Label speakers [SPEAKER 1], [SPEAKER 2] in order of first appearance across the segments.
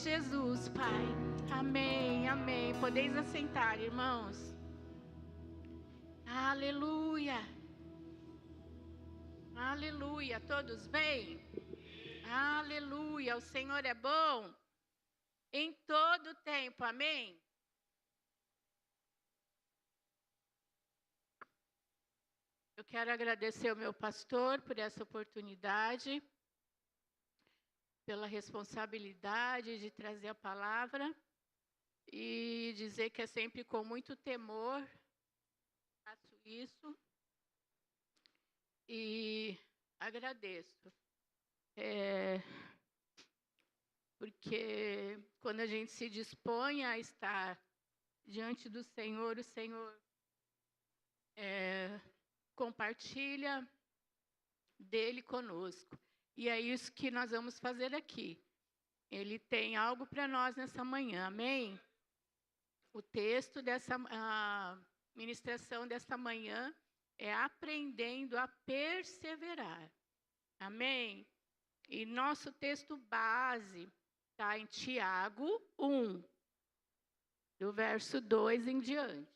[SPEAKER 1] Jesus, Pai. Amém, amém. Podeis assentar, irmãos. Aleluia. Aleluia. Todos bem? Aleluia. O Senhor é bom em todo tempo. Amém? Eu quero agradecer ao meu pastor por essa oportunidade, pela responsabilidade de trazer a palavra e dizer que é sempre com muito temor que faço isso e agradeço. Porque quando a gente se dispõe a estar diante do Senhor, o Senhor compartilha dele conosco. E é isso que nós vamos fazer aqui. Ele tem algo para nós nessa manhã, amém? O texto dessa ministração dessa manhã é aprendendo a perseverar, amém? E nosso texto base está em Tiago 1, do verso 2 em diante.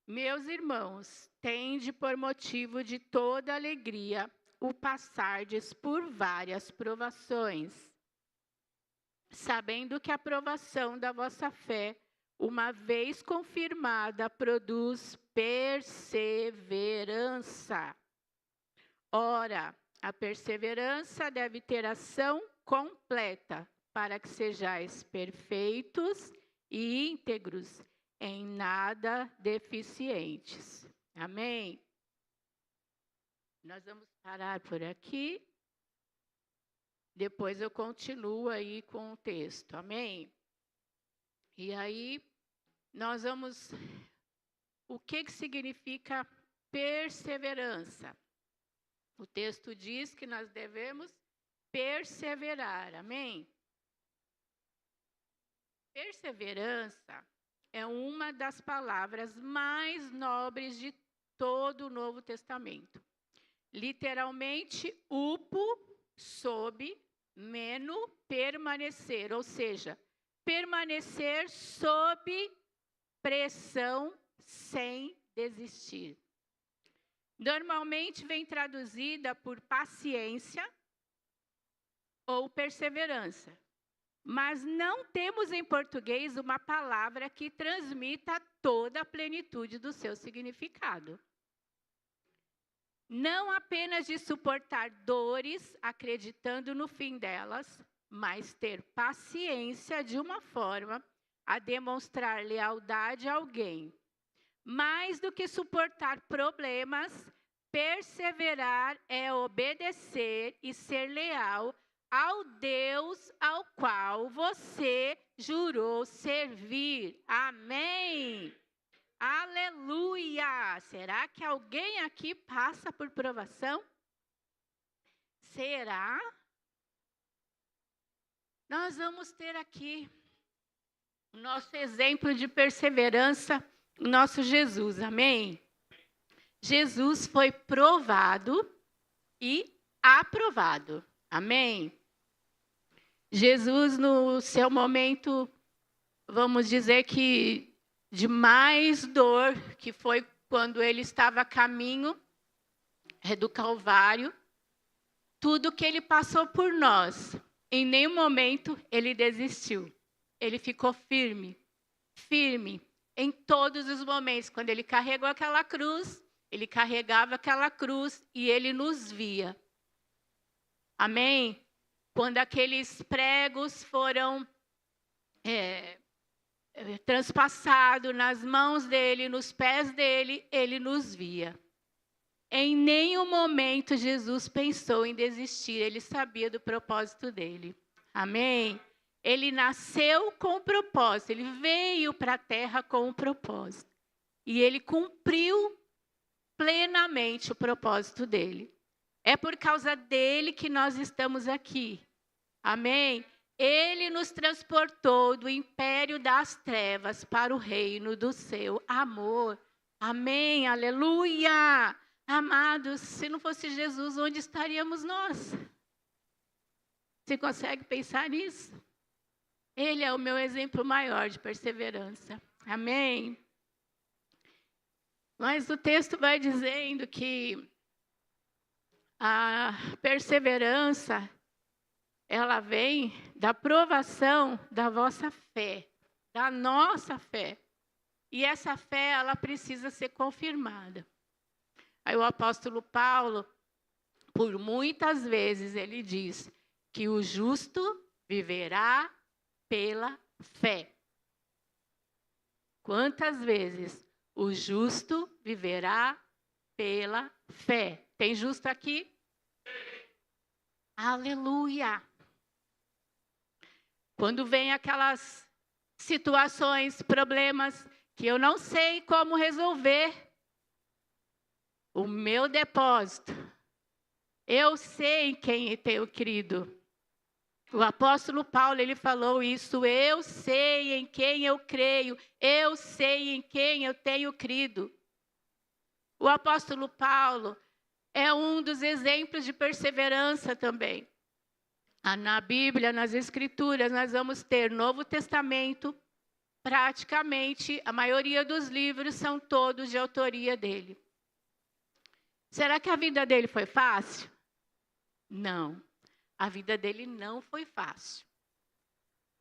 [SPEAKER 1] Meus irmãos, tende por motivo de toda alegria o passardes por várias provações, sabendo que a provação da vossa fé, uma vez confirmada, produz perseverança. Ora, a perseverança deve ter ação completa, para que sejais perfeitos e íntegros, em nada deficientes. Amém? Nós vamos parar por aqui. Depois eu continuo aí com o texto. Amém? E aí, nós vamos... O que significa perseverança? O texto diz que nós devemos perseverar. Amém? Perseverança é uma das palavras mais nobres de todo o Novo Testamento. Literalmente, upo, sob, meno, permanecer. Ou seja, permanecer sob pressão sem desistir. Normalmente vem traduzida por paciência ou perseverança. Mas não temos em português uma palavra que transmita toda a plenitude do seu significado. Não apenas de suportar dores, acreditando no fim delas, mas ter paciência de uma forma a demonstrar lealdade a alguém. Mais do que suportar problemas, perseverar é obedecer e ser leal ao Deus ao qual você jurou servir. Amém? Aleluia! Será que alguém aqui passa por provação? Será? Nós vamos ter aqui o nosso exemplo de perseverança, o nosso Jesus. Amém? Jesus foi provado e aprovado. Amém? Jesus, no seu momento, vamos dizer que de mais dor, que foi quando ele estava a caminho do Calvário, tudo que ele passou por nós, em nenhum momento ele desistiu. Ele ficou firme, firme, em todos os momentos. Quando ele carregou aquela cruz, ele carregava aquela cruz e ele nos via. Amém? Quando aqueles pregos foram transpassados nas mãos dele, nos pés dele, ele nos via. Em nenhum momento Jesus pensou em desistir, ele sabia do propósito dele. Amém? Ele nasceu com um propósito, ele veio para a terra com um propósito. E ele cumpriu plenamente o propósito dele. É por causa dele que nós estamos aqui. Amém? Ele nos transportou do império das trevas para o reino do seu amor. Amém, aleluia! Amados, se não fosse Jesus, onde estaríamos nós? Você consegue pensar nisso? Ele é o meu exemplo maior de perseverança. Amém? Mas o texto vai dizendo que a perseverança, ela vem da provação da vossa fé, da nossa fé. E essa fé, ela precisa ser confirmada. Aí o apóstolo Paulo, por muitas vezes, ele diz que o justo viverá pela fé. Quantas vezes o justo viverá pela fé? Tem justo aqui? Aleluia! Quando vem aquelas situações, problemas que eu não sei como resolver, o meu depósito, eu sei em quem tenho crido. O apóstolo Paulo, ele falou isso, eu sei em quem eu creio, eu sei em quem eu tenho crido. O apóstolo Paulo é um dos exemplos de perseverança também. Na Bíblia, nas Escrituras, nós vamos ter Novo Testamento, praticamente a maioria dos livros são todos de autoria dele. Será que a vida dele foi fácil? Não. A vida dele não foi fácil.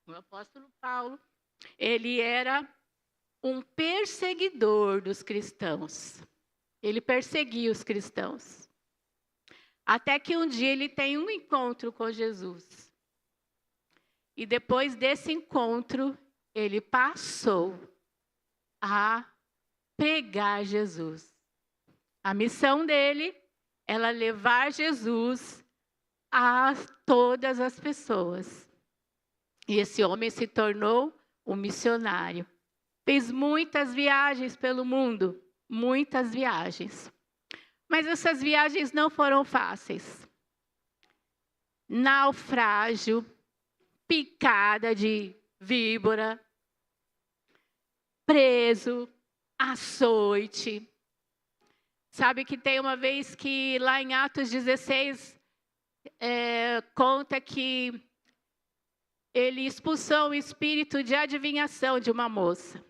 [SPEAKER 1] O apóstolo Paulo, ele era um perseguidor dos cristãos. Ele perseguia os cristãos. Até que um dia ele tem um encontro com Jesus. E depois desse encontro, ele passou a pregar Jesus. A missão dele era levar Jesus a todas as pessoas. E esse homem se tornou um missionário. Fez muitas viagens pelo mundo, muitas viagens. Mas essas viagens não foram fáceis. Naufrágio, picada de víbora, preso, açoite. Sabe que tem uma vez que lá em Atos 16, conta que ele expulsou o espírito de adivinhação de uma moça.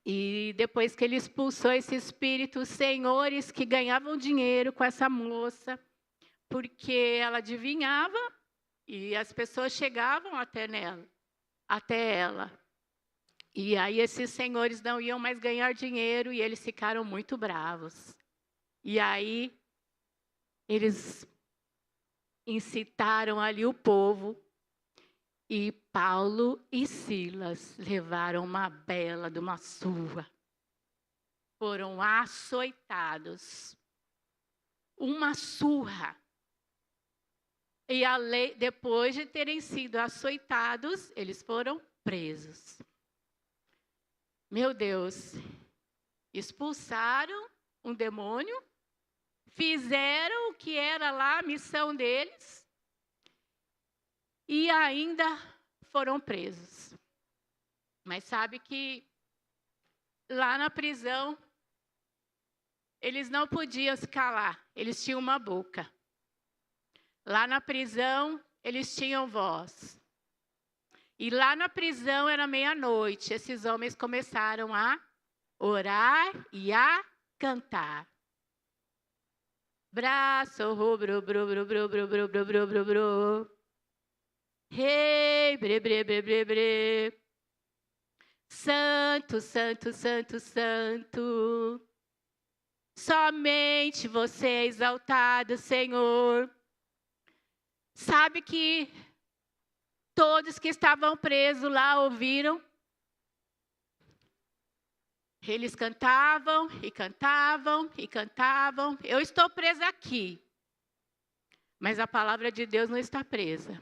[SPEAKER 1] E depois que ele expulsou esse espírito, os senhores que ganhavam dinheiro com essa moça, porque ela adivinhava e as pessoas chegavam até ela. E aí esses senhores não iam mais ganhar dinheiro e eles ficaram muito bravos. E aí eles incitaram ali o povo. E Paulo e Silas levaram uma bela de uma surra. Foram açoitados. Uma surra. E depois de terem sido açoitados, eles foram presos. Meu Deus. Expulsaram um demônio. Fizeram o que era lá a missão deles. E ainda foram presos. Mas sabe que lá na prisão, eles não podiam se calar, eles tinham uma boca. Lá na prisão, eles tinham voz. E lá na prisão era meia-noite, esses homens começaram a orar e a cantar. Braço, bro, bro, bro, bro, bro, bro, bro, bro, bro, bro. Rei, bre, bre, bre, bre, bre. Santo, santo, santo, santo. Somente você é exaltado, Senhor. Sabe que todos que estavam presos lá ouviram? Eles cantavam e cantavam e cantavam. Eu estou presa aqui. Mas a palavra de Deus não está presa.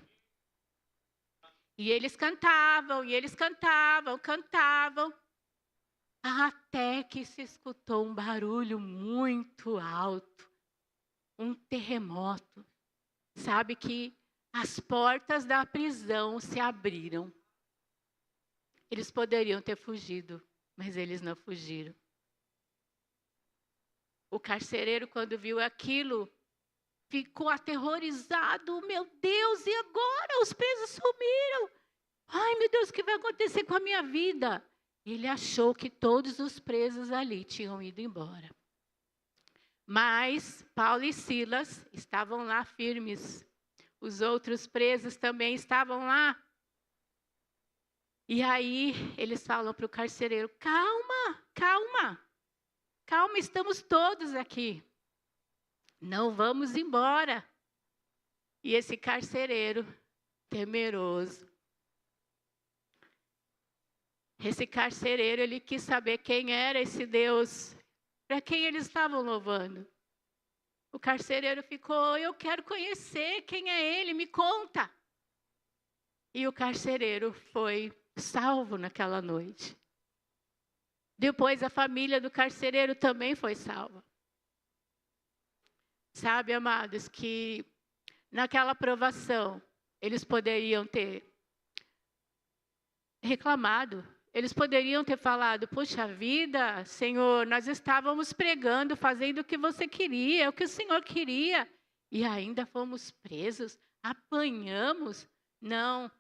[SPEAKER 1] E eles cantavam, cantavam, até que se escutou um barulho muito alto, um terremoto. Sabe que as portas da prisão se abriram. Eles poderiam ter fugido, mas eles não fugiram. O carcereiro, quando viu aquilo, ficou aterrorizado. Meu Deus, e agora? Os presos sumiram. Ai, meu Deus, o que vai acontecer com a minha vida? Ele achou que todos os presos ali tinham ido embora. Mas Paulo e Silas estavam lá firmes. Os outros presos também estavam lá. E aí eles falam para o carcereiro: calma, calma, calma, estamos todos aqui. Não vamos embora. E esse carcereiro, temeroso, esse carcereiro, ele quis saber quem era esse Deus, para quem eles estavam louvando. O carcereiro ficou: eu quero conhecer quem é ele, me conta. E o carcereiro foi salvo naquela noite. Depois a família do carcereiro também foi salva. Sabe, amados, que naquela provação eles poderiam ter reclamado. Eles poderiam ter falado: puxa vida, Senhor, nós estávamos pregando, fazendo o que você queria, o que o Senhor queria, e ainda fomos presos, apanhamos. Não.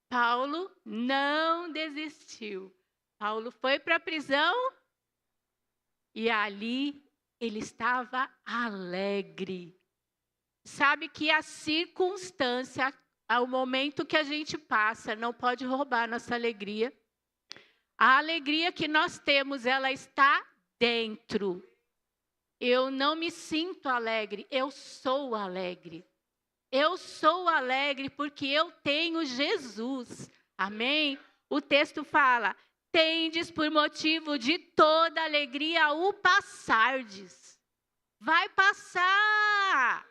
[SPEAKER 1] Paulo não desistiu. Paulo foi para a prisão e ali ele estava alegre. Sabe que a circunstância, o momento que a gente passa, não pode roubar nossa alegria. A alegria que nós temos, ela está dentro. Eu não me sinto alegre, eu sou alegre. Eu sou alegre porque eu tenho Jesus. Amém? O texto fala: tendes por motivo de toda alegria o passardes. Vai passar.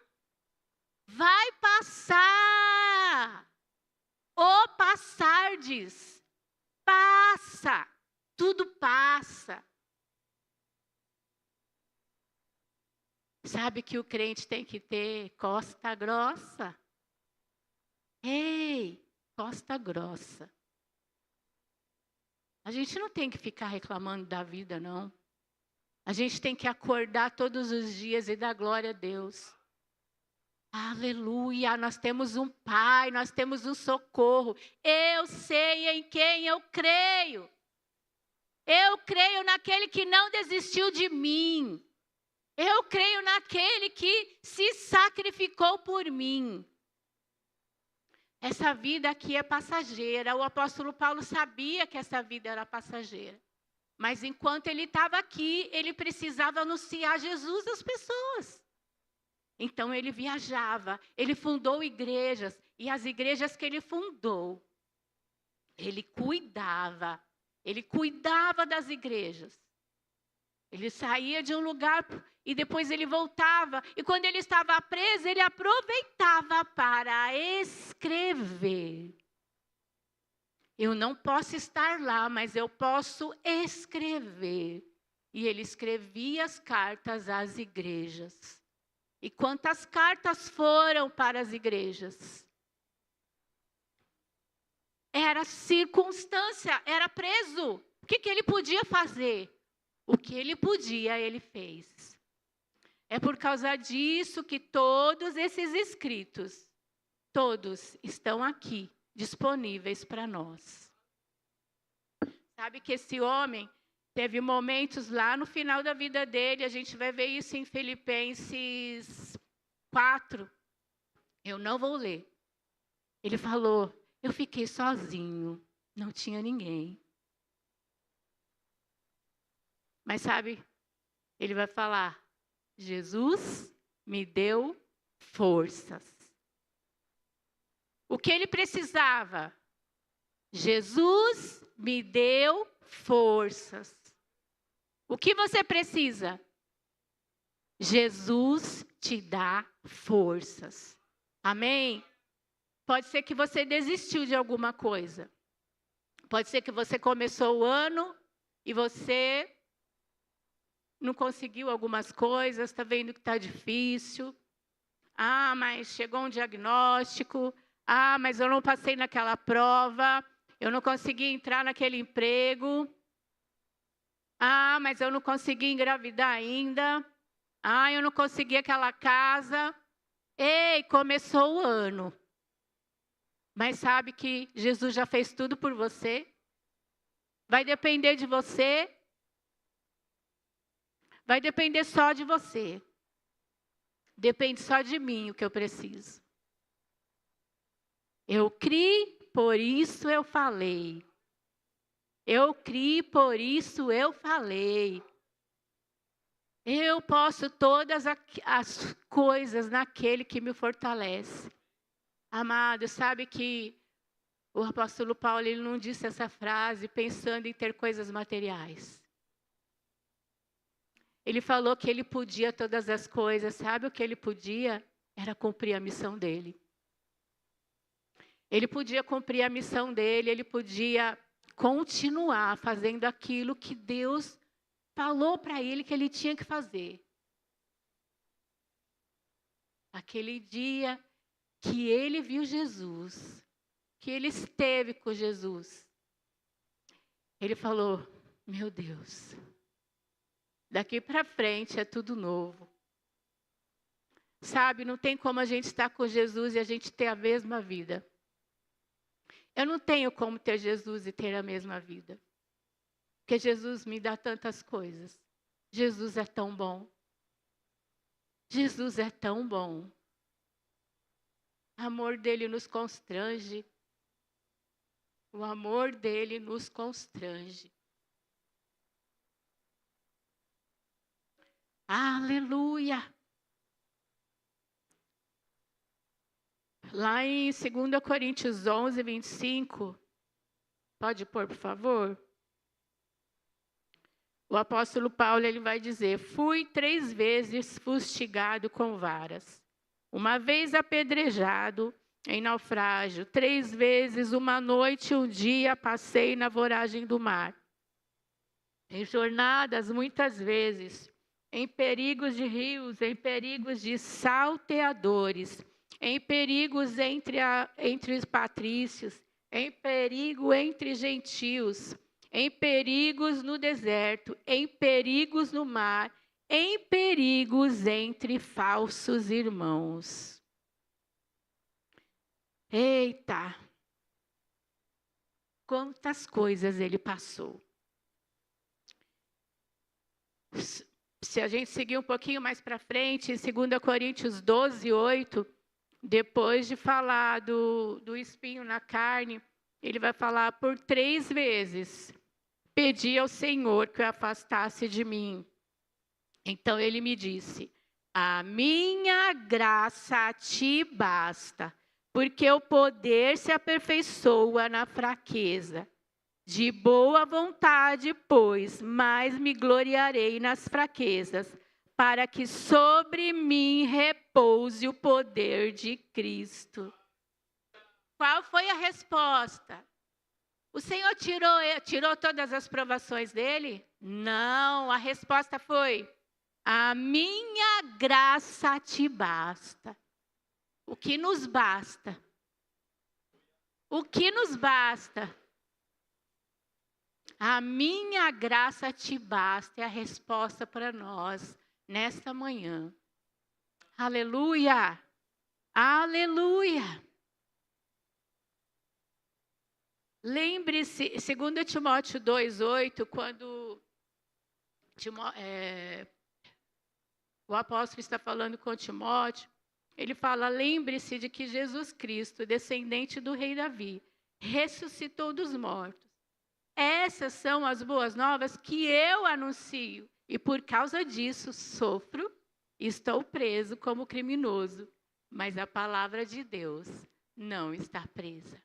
[SPEAKER 1] Vai passar. O passardes. Passa. Tudo passa. Sabe que o crente tem que ter costa grossa? Ei, costa grossa. A gente não tem que ficar reclamando da vida, não. A gente tem que acordar todos os dias e dar glória a Deus. Aleluia, nós temos um Pai, nós temos um socorro. Eu sei em quem eu creio. Eu creio naquele que não desistiu de mim. Eu creio naquele que se sacrificou por mim. Essa vida aqui é passageira. O apóstolo Paulo sabia que essa vida era passageira. Mas enquanto ele estava aqui, ele precisava anunciar Jesus às pessoas. Então ele viajava, ele fundou igrejas. E as igrejas que ele fundou, ele cuidava das igrejas. Ele saía de um lugar e depois ele voltava. E quando ele estava preso, ele aproveitava para escrever. Eu não posso estar lá, mas eu posso escrever. E ele escrevia as cartas às igrejas. E quantas cartas foram para as igrejas? Era circunstância, era preso. O que ele podia fazer? O que ele podia, ele fez. É por causa disso que todos esses escritos, todos estão aqui, disponíveis para nós. Sabe que esse homem teve momentos lá no final da vida dele, a gente vai ver isso em Filipenses 4. Eu não vou ler. Ele falou: eu fiquei sozinho, não tinha ninguém. Mas sabe, ele vai falar: Jesus me deu forças. O que ele precisava? Jesus me deu forças. O que você precisa? Jesus te dá forças. Amém? Pode ser que você desistiu de alguma coisa. Pode ser que você começou o ano e você não conseguiu algumas coisas, está vendo que está difícil. Ah, mas chegou um diagnóstico. Ah, mas eu não passei naquela prova. Eu não consegui entrar naquele emprego. Ah, mas eu não consegui engravidar ainda. Ah, eu não consegui aquela casa. Ei, começou o ano. Mas sabe que Jesus já fez tudo por você? Vai depender de você. Vai depender só de você. Depende só de mim o que eu preciso. Eu criei, por isso eu falei. Eu criei, por isso eu falei. Eu posso todas as coisas naquele que me fortalece. Amado, sabe que o apóstolo Paulo ele não disse essa frase pensando em ter coisas materiais. Ele falou que ele podia todas as coisas. Sabe o que ele podia? Era cumprir a missão dele. Ele podia cumprir a missão dele, ele podia continuar fazendo aquilo que Deus falou para ele que ele tinha que fazer. Aquele dia que ele viu Jesus, que ele esteve com Jesus, ele falou: meu Deus, daqui para frente é tudo novo. Sabe, não tem como a gente estar com Jesus e a gente ter a mesma vida. Eu não tenho como ter Jesus e ter a mesma vida. Porque Jesus me dá tantas coisas. Jesus é tão bom. Jesus é tão bom. O amor dele nos constrange. O amor dele nos constrange. Aleluia! Lá em 2 Coríntios 11, 25. Pode pôr, por favor? O apóstolo Paulo ele vai dizer: fui 3 vezes fustigado com varas. Uma vez apedrejado em naufrágio. 3 vezes, uma noite e um dia, passei na voragem do mar. Em jornadas, muitas vezes, em perigos de rios, em perigos de salteadores, em perigos entre os patrícios, em perigo entre gentios, em perigos no deserto, em perigos no mar, em perigos entre falsos irmãos. Eita! Quantas coisas ele passou. Se a gente seguir um pouquinho mais para frente, em 2 Coríntios 12, 8, depois de falar do espinho na carne, ele vai falar: por 3 vezes pedi ao Senhor que o afastasse de mim. Então ele me disse: a minha graça te basta, porque o poder se aperfeiçoa na fraqueza. De boa vontade, pois, mais me gloriarei nas fraquezas, para que sobre mim repouse o poder de Cristo. Qual foi a resposta? O Senhor tirou todas as provações dele? Não, a resposta foi: a minha graça te basta. O que nos basta? O que nos basta? A minha graça te basta é a resposta para nós nesta manhã. Aleluia! Aleluia! Lembre-se, 2 Timóteo 2,8, quando o apóstolo está falando com Timóteo, ele fala: lembre-se de que Jesus Cristo, descendente do rei Davi, ressuscitou dos mortos. Essas são as boas novas que eu anuncio, e por causa disso sofro, estou preso como criminoso, mas a palavra de Deus não está presa.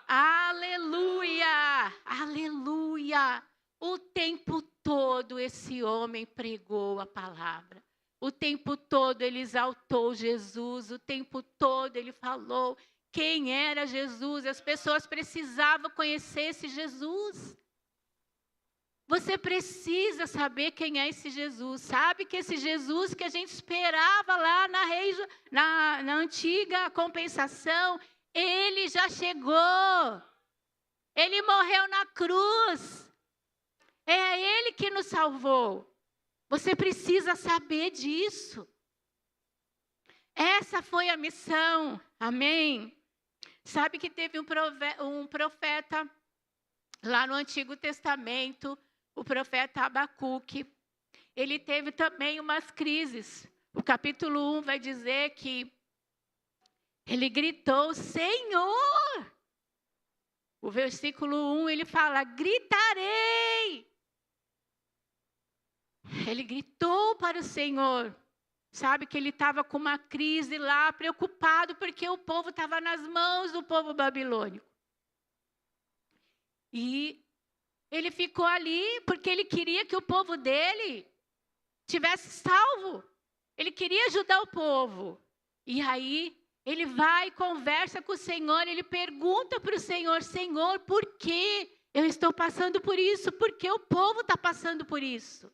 [SPEAKER 1] Aleluia! Aleluia! O tempo todo esse homem pregou a palavra. O tempo todo ele exaltou Jesus, o tempo todo ele falou quem era Jesus. As pessoas precisavam conhecer esse Jesus. Você precisa saber quem é esse Jesus. Sabe que esse Jesus que a gente esperava lá na antiga compensação, ele já chegou. Ele morreu na cruz. É Ele que nos salvou. Você precisa saber disso. Essa foi a missão. Amém? Sabe que teve um profeta lá no Antigo Testamento, o profeta Abacuque. Ele teve também umas crises. O capítulo 1 vai dizer que ele gritou, Senhor! O versículo 1, ele fala, gritarei! Ele gritou para o Senhor. Sabe que ele estava com uma crise lá, preocupado, porque o povo estava nas mãos do povo babilônico. E ele ficou ali porque ele queria que o povo dele tivesse salvo. Ele queria ajudar o povo. E aí, ele vai e conversa com o Senhor, ele pergunta para o Senhor, Senhor, por que eu estou passando por isso? Por que o povo está passando por isso?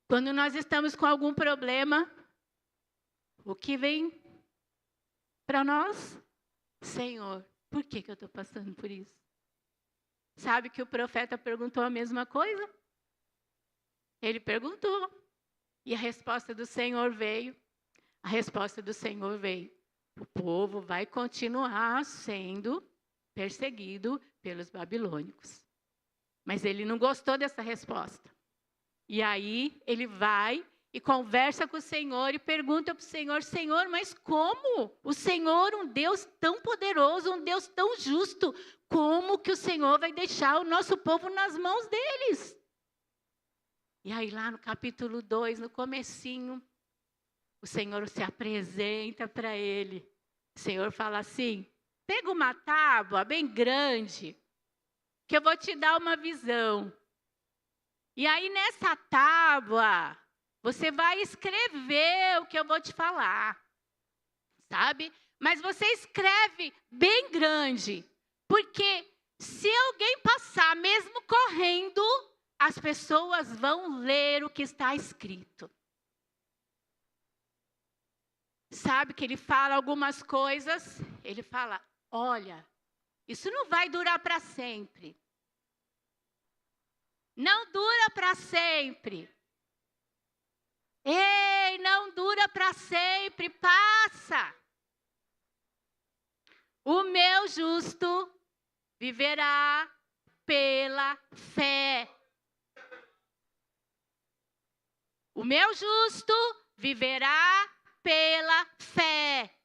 [SPEAKER 1] Quando nós estamos com algum problema, o que vem para nós? Senhor, por que eu estou passando por isso? Sabe que o profeta perguntou a mesma coisa? Ele perguntou. E a resposta do Senhor veio. A resposta do Senhor veio. O povo vai continuar sendo perseguido pelos babilônicos. Mas ele não gostou dessa resposta. E aí ele vai e conversa com o Senhor e pergunta para o Senhor, Senhor, mas como? O Senhor, um Deus tão poderoso, um Deus tão justo, como que o Senhor vai deixar o nosso povo nas mãos deles? E aí lá no capítulo 2, no comecinho, o Senhor se apresenta para ele. O Senhor fala assim, pega uma tábua bem grande, que eu vou te dar uma visão. E aí nessa tábua, você vai escrever o que eu vou te falar, sabe? Mas você escreve bem grande, porque se alguém passar mesmo correndo, as pessoas vão ler o que está escrito. Sabe que ele fala algumas coisas, ele fala, olha, isso não vai durar para sempre. Não dura para sempre. Ei, não dura para sempre, passa. O meu justo viverá pela fé. O meu justo viverá pela fé.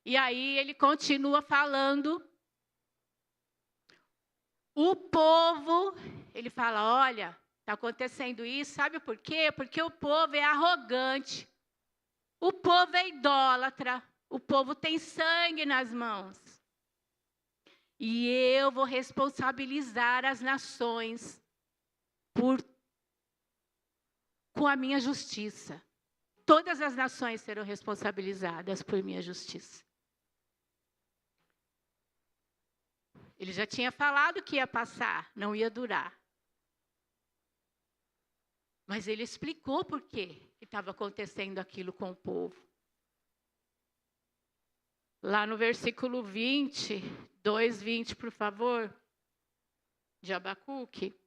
[SPEAKER 1] E aí ele continua falando. O povo, ele fala, olha, está acontecendo isso, sabe por quê? Porque o povo é arrogante, o povo é idólatra, o povo tem sangue nas mãos. E eu vou responsabilizar as nações com a minha justiça. Todas as nações serão responsabilizadas por minha justiça. Ele já tinha falado que ia passar, não ia durar. Mas ele explicou por que estava acontecendo aquilo com o povo. Lá no versículo 20, 2:20, por favor, de Abacuque.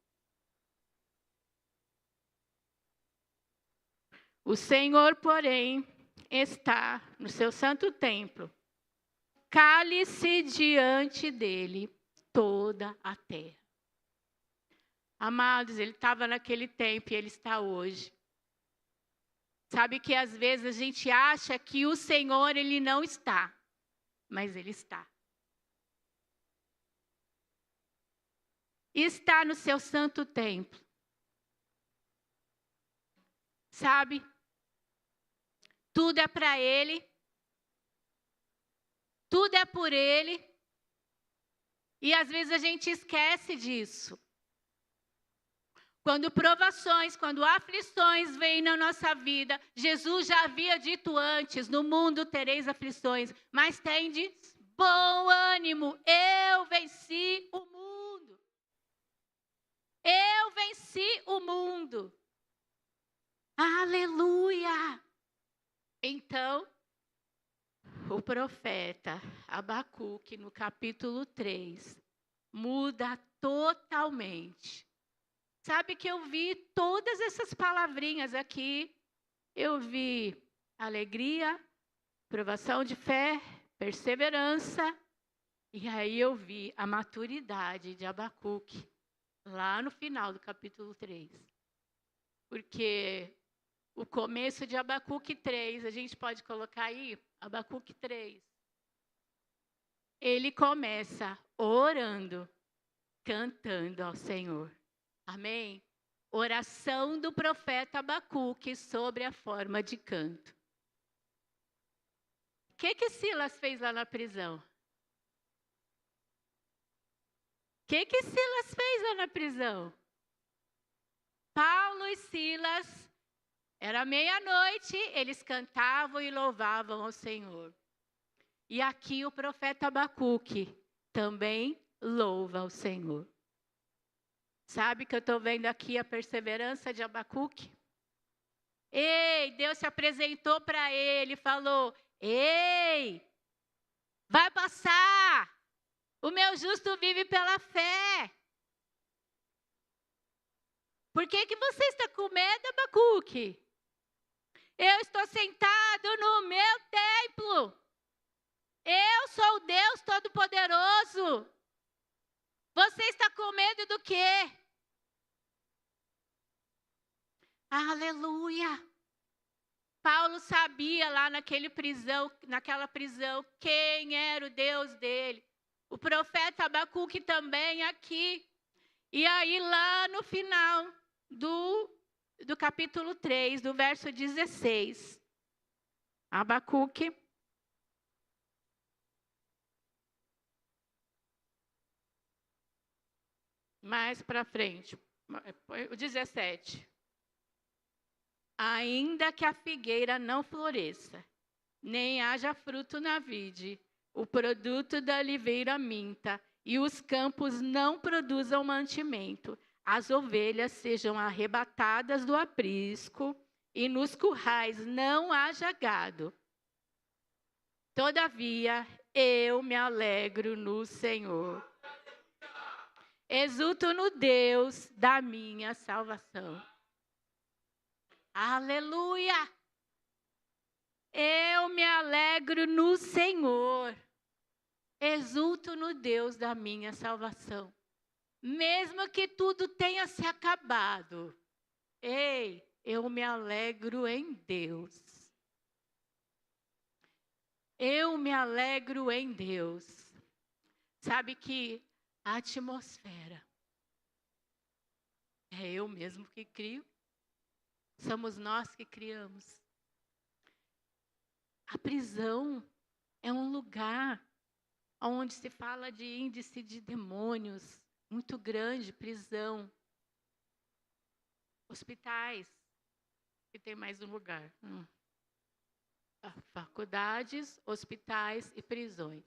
[SPEAKER 1] O Senhor, porém, está no seu santo templo. Cale-se diante dele toda a terra. Amados, ele estava naquele tempo e ele está hoje. Sabe que às vezes a gente acha que o Senhor, ele não está, mas ele está. Está no seu santo templo. Sabe? Tudo é para ele. Tudo é por ele. E às vezes a gente esquece disso. Quando provações, quando aflições vêm na nossa vida, Jesus já havia dito antes, no mundo tereis aflições, mas tendes bom ânimo, eu venci o mundo. Eu venci o mundo. Aleluia! Então, o profeta Abacuque, no capítulo 3, muda totalmente. Sabe que eu vi todas essas palavrinhas aqui. Eu vi alegria, provação de fé, perseverança. E aí eu vi a maturidade de Abacuque, lá no final do capítulo 3. Porque o começo de Abacuque 3, a gente pode colocar aí, Abacuque 3. Ele começa orando, cantando ao Senhor. Amém? Oração do profeta Abacuque sobre a forma de canto. O que Silas fez lá na prisão? O que Silas fez lá na prisão? Paulo e Silas, era meia-noite, eles cantavam e louvavam ao Senhor. E aqui o profeta Abacuque também louva ao Senhor. Sabe que eu estou vendo aqui a perseverança de Abacuque? Ei, Deus se apresentou para ele e falou: ei, vai passar, o meu justo vive pela fé. Por que você está com medo, Abacuque? Eu estou sentado no meu templo. Eu sou o Deus Todo-Poderoso. Você está com medo do quê? Aleluia! Paulo sabia lá naquela prisão, quem era o Deus dele. O profeta Abacuque também aqui. E aí lá no final do capítulo 3, do verso 16, Abacuque. Mais para frente, o 17. Ainda que a figueira não floresça, nem haja fruto na vide, o produto da oliveira minta, e os campos não produzam mantimento, as ovelhas sejam arrebatadas do aprisco, e nos currais não haja gado. Todavia, eu me alegro no Senhor. Exulto no Deus da minha salvação. Aleluia! Eu me alegro no Senhor. Exulto no Deus da minha salvação. Mesmo que tudo tenha se acabado. Ei, eu me alegro em Deus. Eu me alegro em Deus. Sabe que a atmosfera é eu mesmo que crio. Somos nós que criamos. A prisão é um lugar onde se fala de índice de demônios muito grande, prisão. Hospitais, que tem mais um lugar. Faculdades, hospitais e prisões.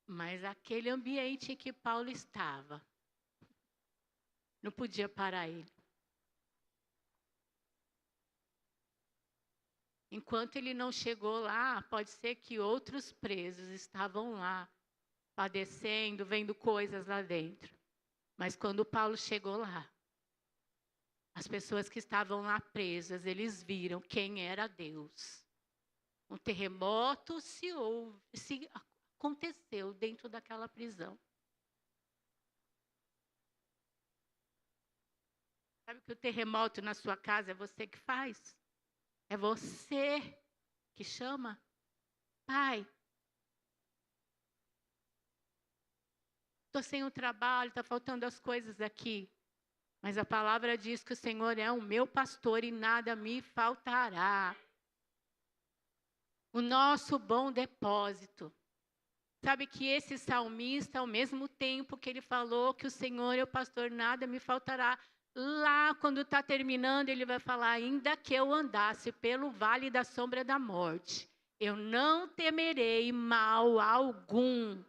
[SPEAKER 1] Mas aquele ambiente em que Paulo estava, não podia parar ele. Enquanto ele não chegou lá, pode ser que outros presos estavam lá, padecendo, vendo coisas lá dentro. Mas quando Paulo chegou lá, as pessoas que estavam lá presas, eles viram quem era Deus. Um terremoto se aconteceu dentro daquela prisão. Sabe que o terremoto na sua casa é você que faz? É você que chama? Pai, estou sem o trabalho, está faltando as coisas aqui. Mas a palavra diz que o Senhor é o meu pastor e nada me faltará. O nosso bom depósito. Sabe que esse salmista, ao mesmo tempo que ele falou que o Senhor é o pastor, nada me faltará, lá quando está terminando, ele vai falar, ainda que eu andasse pelo vale da sombra da morte, eu não temerei mal algum.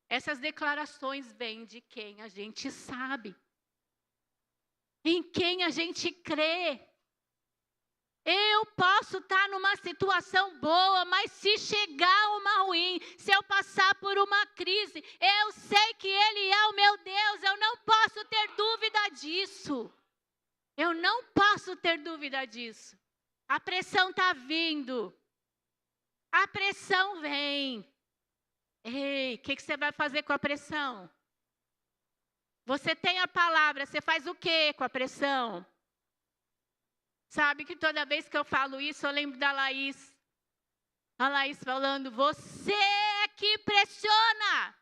[SPEAKER 1] Essas declarações vêm de quem a gente sabe, em quem a gente crê. Eu posso estar numa situação boa, mas se chegar uma ruim, se eu passar por uma crise, eu sei que Ele é o meu Deus, eu não posso ter dúvida disso. Eu não posso ter dúvida disso. A pressão está vindo. A pressão vem. Ei, o que você vai fazer com a pressão? Você tem a palavra, você faz o que com a pressão? Sabe que toda vez que eu falo isso, eu lembro da Laís. A Laís falando, você é que pressiona.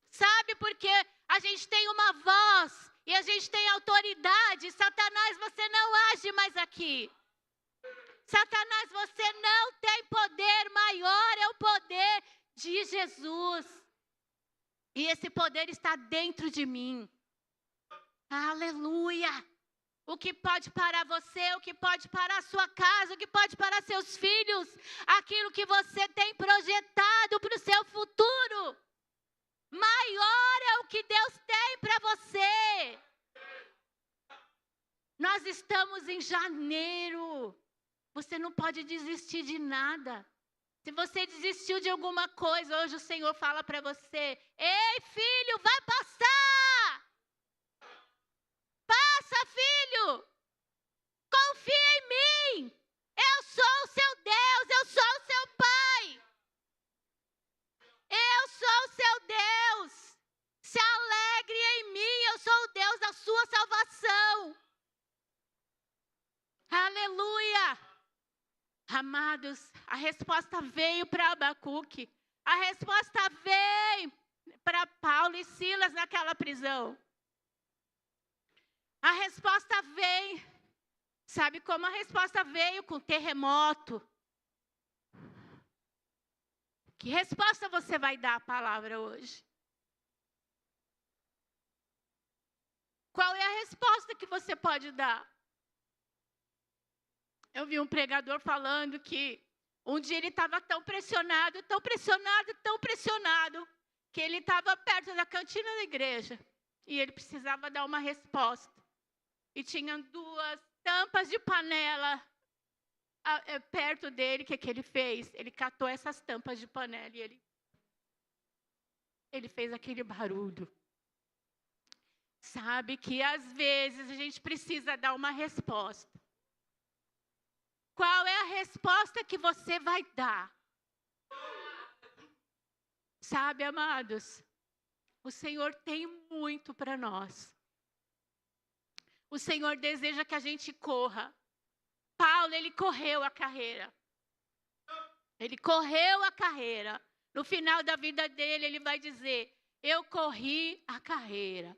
[SPEAKER 1] Sabe, porque a gente tem uma voz e a gente tem autoridade. Satanás, você não age mais aqui. Satanás, você não tem poder, maior é o poder de Jesus. E esse poder está dentro de mim. Aleluia! O que pode parar você, o que pode parar a sua casa, o que pode parar seus filhos, aquilo que você tem projetado para o seu futuro. Maior é o que Deus tem para você. Nós estamos em janeiro. Você não pode desistir de nada. Se você desistiu de alguma coisa, hoje o Senhor fala para você: ei, filho, vai passar! Passa, filho! Confia em mim! Eu sou o seu Deus, eu sou o seu Pai! Eu sou o seu Deus! Se alegre em mim, eu sou o Deus da sua salvação! Aleluia! Amados, a resposta veio para Abacuque. A resposta veio para Paulo e Silas naquela prisão. A resposta veio. Sabe como a resposta veio? Com terremoto. Que resposta você vai dar à palavra hoje? Qual é a resposta que você pode dar? Eu vi um pregador falando que um dia ele estava tão pressionado, que ele estava perto da cantina da igreja. E ele precisava dar uma resposta. E tinha 2 tampas de panela perto dele. O que ele fez? Ele catou essas tampas de panela e ele fez aquele barulho. Sabe que às vezes a gente precisa dar uma resposta. Qual é a resposta que você vai dar? Sabe, amados, o Senhor tem muito para nós. O Senhor deseja que a gente corra. Paulo, ele correu a carreira. Ele correu a carreira. No final da vida dele, ele vai dizer: eu corri a carreira.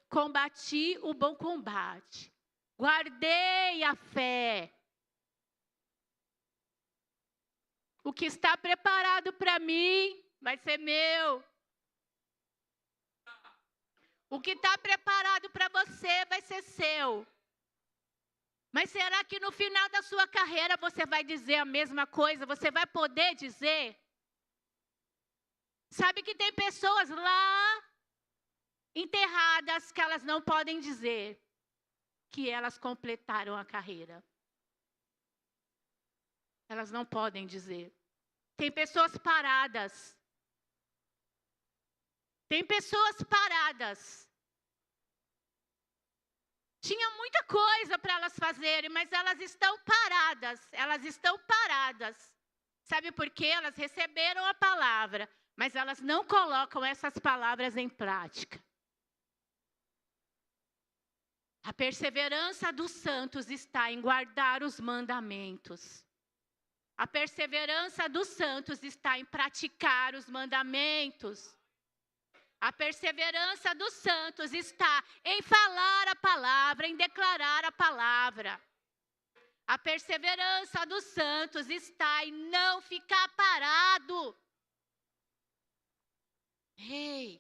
[SPEAKER 1] Combati o bom combate. Guardei a fé. O que está preparado para mim vai ser meu. O que está preparado para você vai ser seu. Mas será que no final da sua carreira você vai dizer a mesma coisa? Você vai poder dizer? Sabe que tem pessoas lá enterradas que elas não podem dizer que elas completaram a carreira. Elas não podem dizer. Tem pessoas paradas. Tem pessoas paradas. Tinha muita coisa para elas fazerem, mas elas estão paradas. Elas estão paradas. Sabe por quê? Elas receberam a palavra, mas elas não colocam essas palavras em prática. A perseverança dos santos está em guardar os mandamentos. A perseverança dos santos está em praticar os mandamentos. A perseverança dos santos está em falar a palavra, em declarar a palavra. A perseverança dos santos está em não ficar parado. Ei,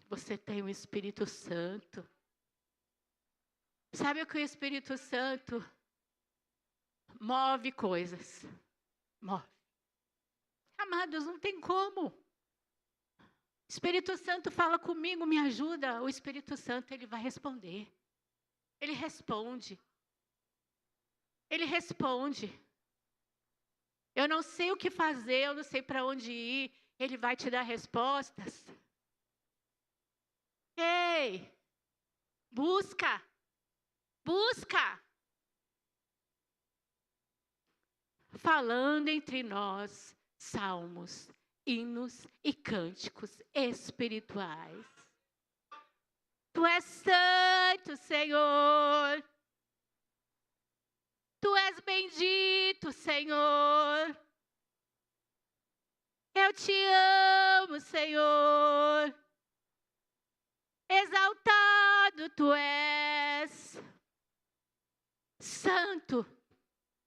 [SPEAKER 1] você tem o Espírito Santo. Sabe o que o Espírito Santo move coisas? Move. Amados, não tem como. O Espírito Santo fala comigo, me ajuda. O Espírito Santo, ele vai responder. Ele responde. Ele responde. Eu não sei o que fazer, eu não sei para onde ir. Ele vai te dar respostas. Ei, busca. Busca. Falando entre nós salmos, hinos e cânticos espirituais. Tu és santo, Senhor. Tu és bendito, Senhor. Eu te amo, Senhor. Exaltado tu és. Santo,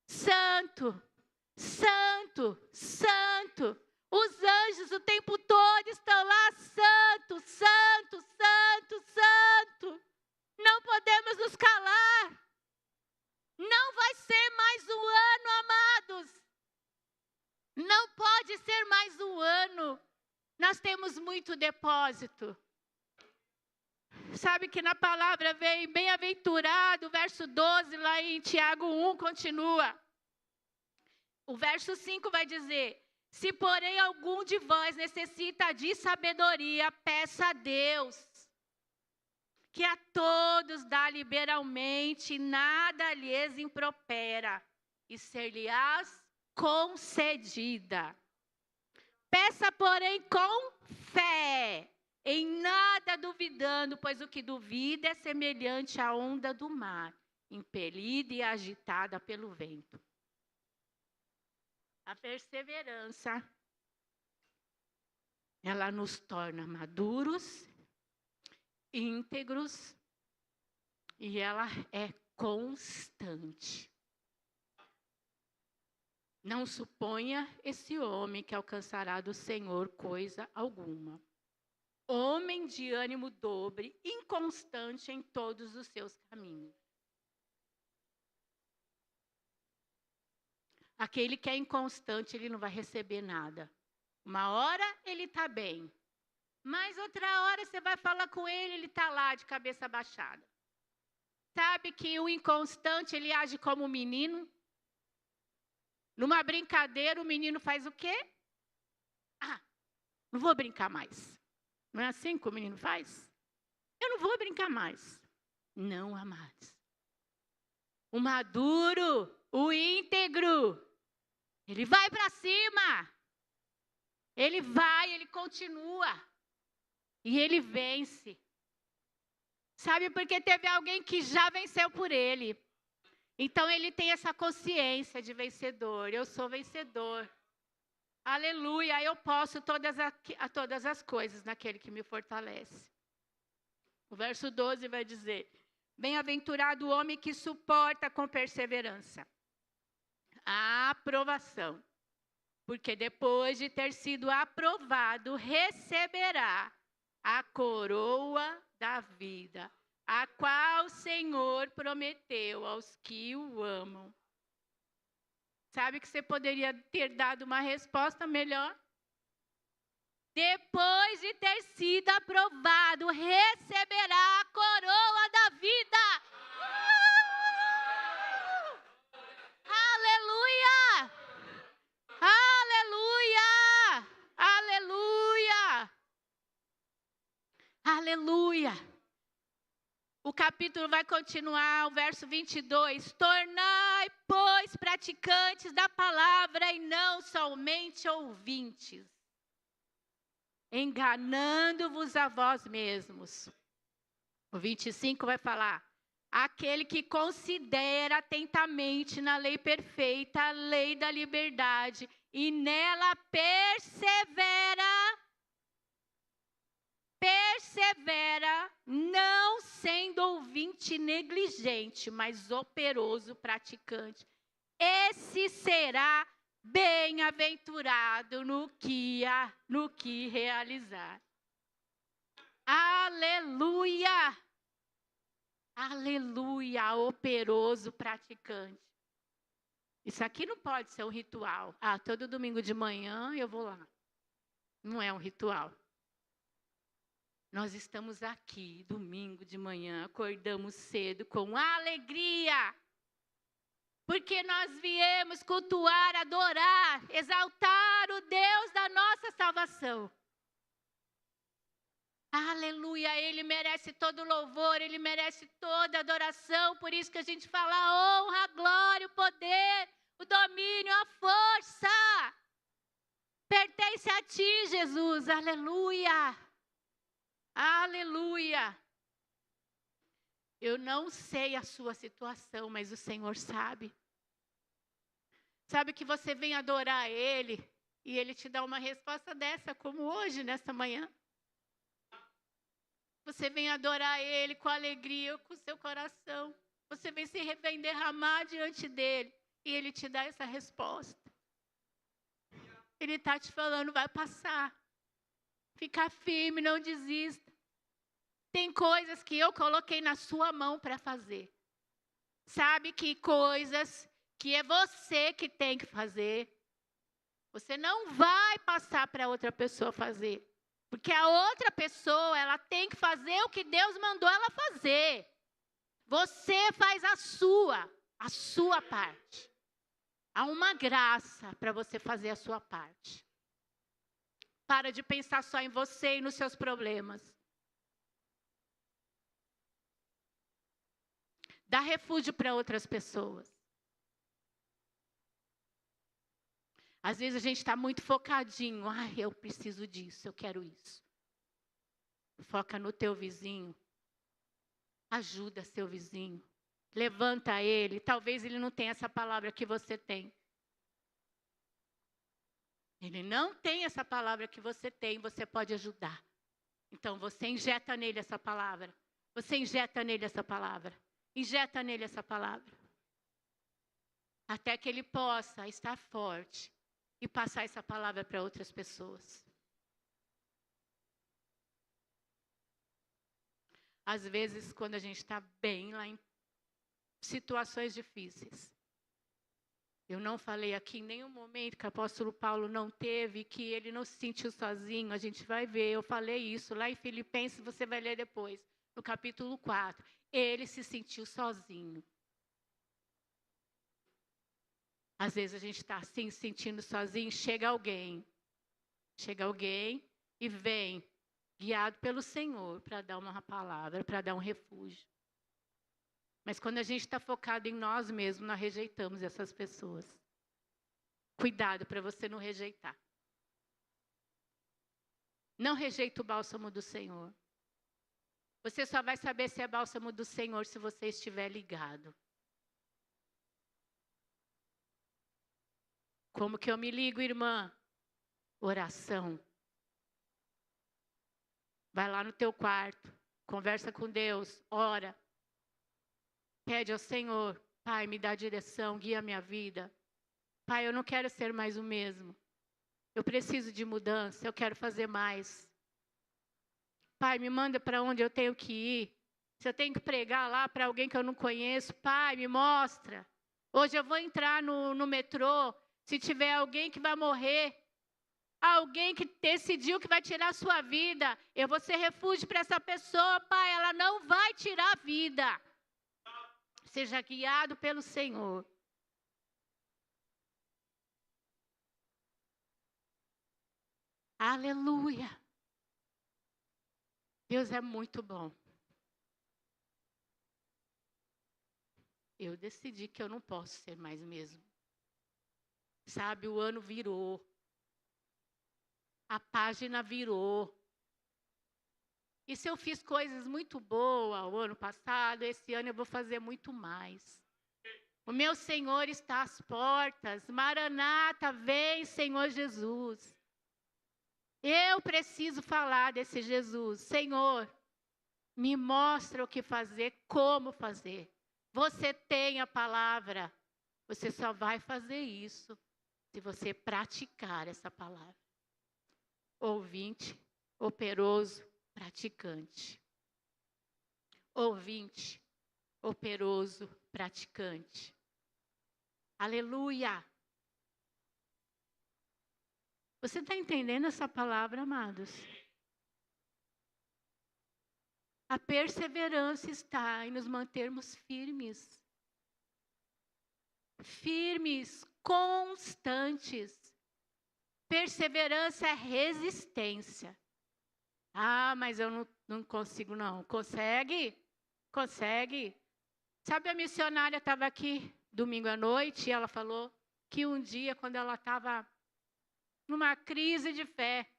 [SPEAKER 1] santo, santo, santo. Os anjos o tempo todo estão lá, santo, santo, santo, santo. Não podemos nos calar. Não vai ser mais um ano, amados. Não pode ser mais um ano. Nós temos muito depósito. Sabe que na palavra vem bem-aventurado, o verso 12 lá em Tiago 1 continua. O verso 5 vai dizer: se porém algum de vós necessita de sabedoria, peça a Deus, que a todos dá liberalmente, nada lhes impropera, e ser-lhe-ás concedida. Peça, porém, com fé, em nada duvidando, pois o que duvida é semelhante à onda do mar, impelida e agitada pelo vento. A perseverança, ela nos torna maduros, íntegros, e ela é constante. Não suponha esse homem que alcançará do Senhor coisa alguma. Homem de ânimo dobre, inconstante em todos os seus caminhos. Aquele que é inconstante, ele não vai receber nada. Uma hora ele está bem, mas outra hora você vai falar com ele, ele está lá de cabeça baixada. Sabe que o inconstante, ele age como um menino? Numa brincadeira, o menino faz o quê? Ah, não vou brincar mais. Não é assim que o menino faz? Eu não vou brincar mais. Não, amados. O maduro, o íntegro, ele vai para cima. Ele vai, ele continua. E ele vence. Sabe, porque teve alguém que já venceu por ele. Então ele tem essa consciência de vencedor. Eu sou vencedor. Aleluia, eu posso todas as coisas naquele que me fortalece. O verso 12 vai dizer: bem-aventurado o homem que suporta com perseverança a aprovação, porque depois de ter sido aprovado, receberá a coroa da vida, a qual o Senhor prometeu aos que o amam. Sabe que você poderia ter dado uma resposta melhor? Depois de ter sido aprovado, receberá a coroa da vida. Aleluia! Aleluia! Aleluia! Aleluia! O capítulo vai continuar, o verso 22. Tornai, pois, praticantes da palavra e não somente ouvintes, enganando-vos a vós mesmos. O 25 vai falar: aquele que considera atentamente na lei perfeita, a lei da liberdade, e nela persevera, não sendo ouvinte negligente, mas operoso praticante. Esse será bem-aventurado no que realizar. Aleluia! Aleluia, operoso praticante. Isso aqui não pode ser um ritual. Ah, todo domingo de manhã eu vou lá. Não é um ritual. Nós estamos aqui, domingo de manhã, acordamos cedo com alegria. Porque nós viemos cultuar, adorar, exaltar o Deus da nossa salvação. Aleluia, Ele merece todo louvor, Ele merece toda adoração. Por isso que a gente fala a honra, a glória, o poder, o domínio, a força. Pertence a Ti, Jesus, aleluia. Aleluia. Eu não sei a sua situação, mas o Senhor sabe. Sabe que você vem adorar Ele e Ele te dá uma resposta dessa, como hoje, nessa manhã. Você vem adorar Ele com alegria, com o seu coração. Você vem derramar diante dEle e Ele te dá essa resposta. Ele está te falando, vai passar. Fica firme, não desista. Tem coisas que eu coloquei na sua mão para fazer. Sabe que coisas que é você que tem que fazer. Você não vai passar para outra pessoa fazer. Porque a outra pessoa, ela tem que fazer o que Deus mandou ela fazer. Você faz a sua parte. Há uma graça para você fazer a sua parte. Para de pensar só em você e nos seus problemas. Dá refúgio para outras pessoas. Às vezes a gente está muito focadinho. Eu preciso disso, eu quero isso. Foca no teu vizinho. Ajuda seu vizinho. Levanta ele. Talvez ele não tenha essa palavra que você tem. Ele não tem essa palavra que você tem, você pode ajudar. Então você injeta nele essa palavra. Você injeta nele essa palavra. Injeta nele essa palavra. Até que ele possa estar forte e passar essa palavra para outras pessoas. Às vezes, quando a gente está bem lá em situações difíceis. Eu não falei aqui em nenhum momento que o apóstolo Paulo não teve, que ele não se sentiu sozinho. A gente vai ver, eu falei isso lá em Filipenses, você vai ler depois, no capítulo 4. Ele se sentiu sozinho. Às vezes a gente está assim, se sentindo sozinho, chega alguém e vem, guiado pelo Senhor, para dar uma palavra, para dar um refúgio. Mas quando a gente está focado em nós mesmos, nós rejeitamos essas pessoas. Cuidado para você não rejeitar. Não rejeita o bálsamo do Senhor. Você só vai saber se é bálsamo do Senhor se você estiver ligado. Como que eu me ligo, irmã? Oração. Vai lá no teu quarto, conversa com Deus, ora. Pede ao Senhor, Pai, me dá direção, guia a minha vida. Pai, eu não quero ser mais o mesmo. Eu preciso de mudança, eu quero fazer mais. Pai, me manda para onde eu tenho que ir. Se eu tenho que pregar lá para alguém que eu não conheço, Pai, me mostra. Hoje eu vou entrar no metrô, se tiver alguém que vai morrer, alguém que decidiu que vai tirar a sua vida, eu vou ser refúgio para essa pessoa, Pai, ela não vai tirar a vida. Seja guiado pelo Senhor. Aleluia. Deus é muito bom. Eu decidi que eu não posso ser mais mesmo. Sabe, o ano virou. A página virou. E se eu fiz coisas muito boas o ano passado, esse ano eu vou fazer muito mais. O meu Senhor está às portas. Maranata, vem, Senhor Jesus. Eu preciso falar desse Jesus. Senhor, me mostra o que fazer, como fazer. Você tem a palavra. Você só vai fazer isso se você praticar essa palavra. Ouvinte, operoso, praticante. Ouvinte, operoso, praticante. Aleluia! Você está entendendo essa palavra, amados? A perseverança está em nos mantermos firmes. Firmes, constantes. Perseverança é resistência. Ah, mas eu não consigo não. Consegue? Consegue. Sabe, a missionária estava aqui domingo à noite e ela falou que um dia, quando ela estava numa crise de fé,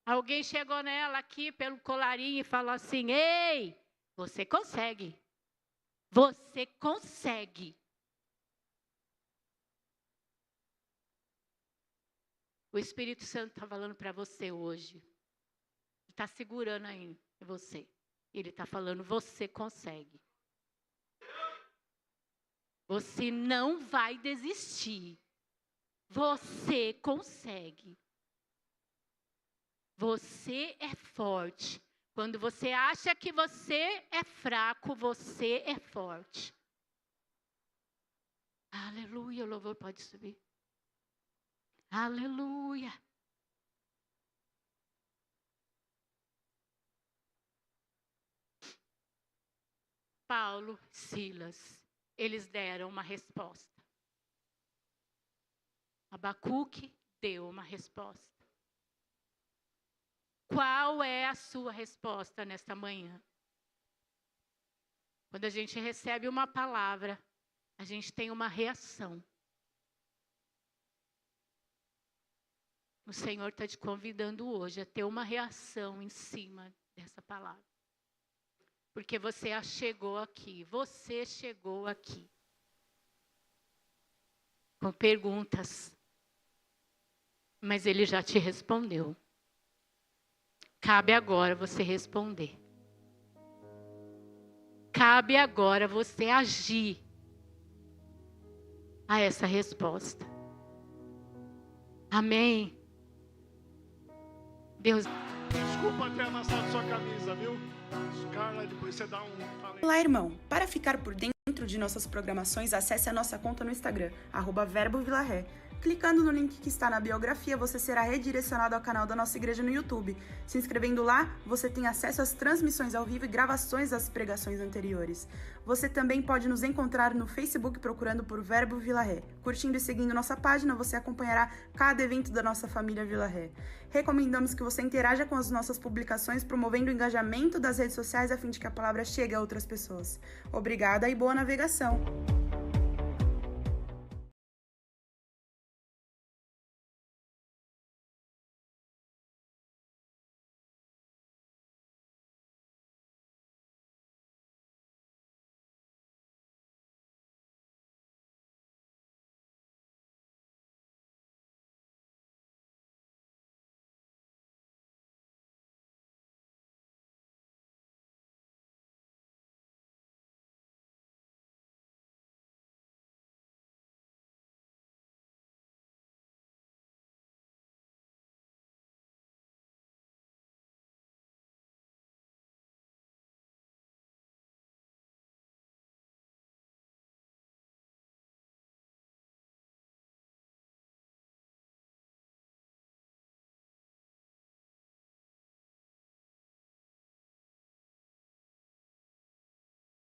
[SPEAKER 1] alguém chegou nela aqui pelo colarinho e falou assim: ei, você consegue. Você consegue. O Espírito Santo está falando para você hoje. Ele está segurando aí em você. Ele está falando, você consegue. Você não vai desistir. Você consegue. Você é forte. Quando você acha que você é fraco, você é forte. Aleluia, o louvor pode subir. Aleluia. Paulo, Silas, eles deram uma resposta. Abacuque deu uma resposta. Qual é a sua resposta nesta manhã? Quando a gente recebe uma palavra, a gente tem uma reação. O Senhor está te convidando hoje a ter uma reação em cima dessa palavra. Porque você chegou aqui, você chegou aqui. Com perguntas. Mas Ele já te respondeu. Cabe agora você responder. Cabe agora você agir a essa resposta. Amém. Deus.
[SPEAKER 2] Desculpa ter amassado sua camisa, viu? Carla, depois você dá um...
[SPEAKER 3] Olá, irmão. Para ficar por dentro de nossas programações, acesse a nossa conta no Instagram, @verbovilaré. Clicando no link que está na biografia, você será redirecionado ao canal da nossa igreja no YouTube. Se inscrevendo lá, você tem acesso às transmissões ao vivo e gravações das pregações anteriores. Você também pode nos encontrar no Facebook procurando por Verbo Vila Ré. Curtindo e seguindo nossa página, você acompanhará cada evento da nossa família Vila Ré. Recomendamos que você interaja com as nossas publicações, promovendo o engajamento das redes sociais a fim de que a palavra chegue a outras pessoas. Obrigada e boa navegação!